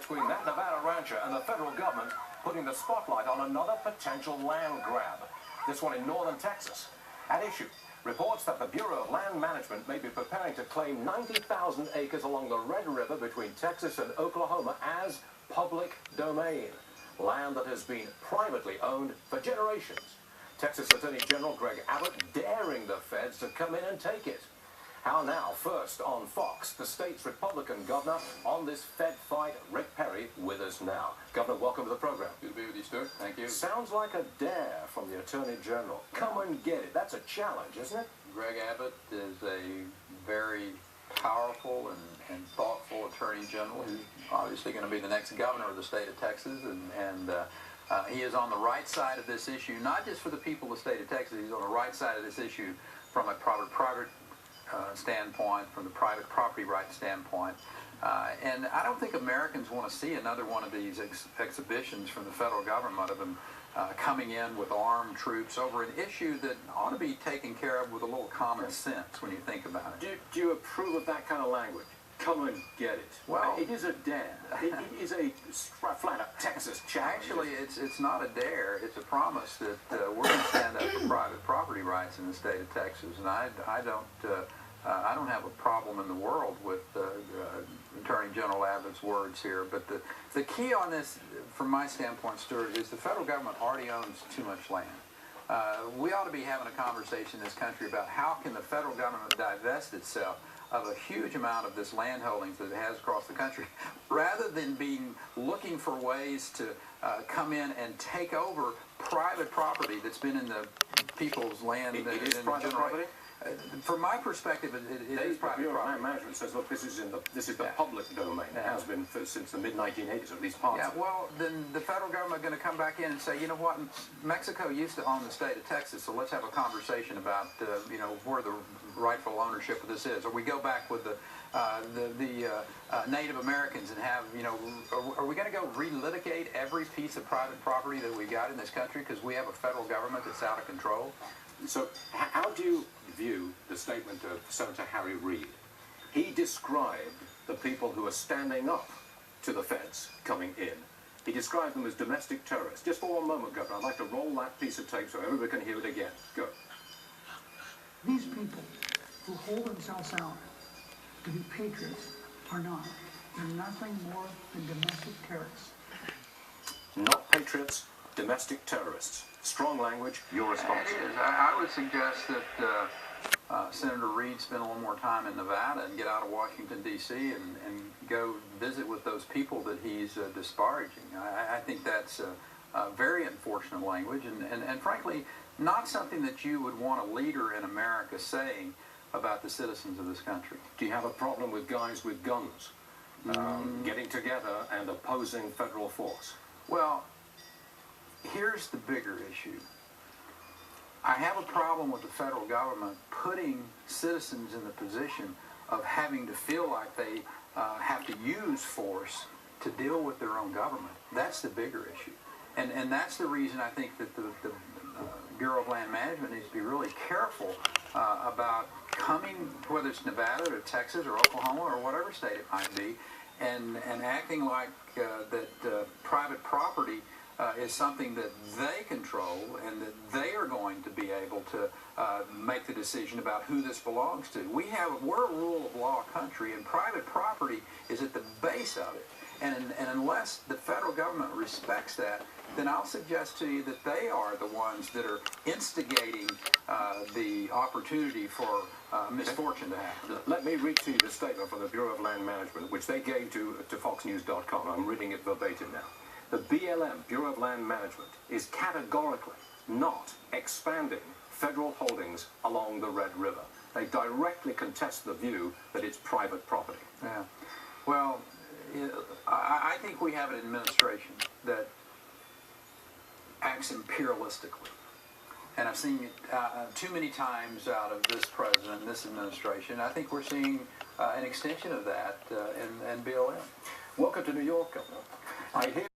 between that Nevada rancher and the federal government putting the spotlight on another potential land grab. This one in northern Texas. At issue, reports that the Bureau of Land Management may be preparing to claim 90,000 acres along the Red River between Texas and Oklahoma as public domain. Land that has been privately owned for generations. Texas Attorney General Greg Abbott daring the feds to come in and take it. How now? First on Fox, the state's Republican governor on this Fed fight. Rick Perry with us now. Governor, welcome to the program. Good to be with you, Stuart. Thank you. Sounds like a dare from the Attorney General. Come and get it. That's a challenge, isn't it? Greg Abbott is a very powerful and thoughtful Attorney General who's obviously going to be the next governor of the state of Texas, and he is on the right side of this issue, not just for the people of the state of Texas. He's on the right side of this issue from a private standpoint, from the private property rights standpoint. And I don't think Americans want to see another one of these exhibitions from the federal government of them coming in with armed troops over an issue that ought to be taken care of with a little common sense when you think about it. Do you approve of that kind of language? Come and get it. Well, it is a dare. It is a flat-up Texas challenge. Actually, it's not a dare. It's a promise that we're going to stand up for private property rights in the state of Texas, and I don't have a problem in the world with Attorney General Abbott's words here. But the key on this, from my standpoint, Stuart, is the federal government already owns too much land. We ought to be having a conversation in this country about how can the federal government divest itself of a huge amount of this land holdings that it has across the country, rather than looking for ways to come in and take over private property that's been in the people's land. It is private property? From my perspective, it is private Bureau of property. Land Management says, look, this is the public domain. It has been since the mid-1980s, at least parts of it. Well, then the federal government is going to come back in and say, you know what, Mexico used to own the state of Texas, so let's have a conversation about, where the rightful ownership of this is. Or we go back with the Native Americans and have, are we going to go relitigate every piece of private property that we got in this country because we have a federal government that's out of control? So how do you view the statement of Senator Harry Reid? He described the people who are standing up to the feds coming in. He described them as domestic terrorists. Just for one moment, Governor, I'd like to roll that piece of tape so everybody can hear it again. Go. These people who hold themselves out to be patriots are not. They're nothing more than domestic terrorists. Not patriots, domestic terrorists. Strong language, your response. It is. I would suggest that Senator Reid spend a little more time in Nevada and get out of Washington, D.C. and go visit with those people that he's disparaging. I think that's very unfortunate language and frankly, not something that you would want a leader in America saying about the citizens of this country. Do you have a problem with guys with guns getting together and opposing federal force? Well, here's the bigger issue. I have a problem with the federal government putting citizens in the position of having to feel like they have to use force to deal with their own government. That's the bigger issue. And that's the reason I think that the Bureau of Land Management needs to be really careful about coming, whether it's Nevada or Texas or Oklahoma or whatever state it might be, and acting like that private property is something that they control and that they are going to be able to make the decision about who this belongs to. We're a rule of law country, and private property is at the base of it. And unless the federal government respects that, then I'll suggest to you that they are the ones that are instigating the opportunity for misfortune to happen. Let me read to you the statement from the Bureau of Land Management, which they gave to FoxNews.com. I'm reading it verbatim now. The BLM, Bureau of Land Management, is categorically not expanding federal holdings along the Red River. They directly contest the view that it's private property. Yeah. Well, I think we have an administration that acts imperialistically. And I've seen it too many times out of this president and this administration. I think we're seeing an extension of that in BLM. Welcome to New York, Governor. I hear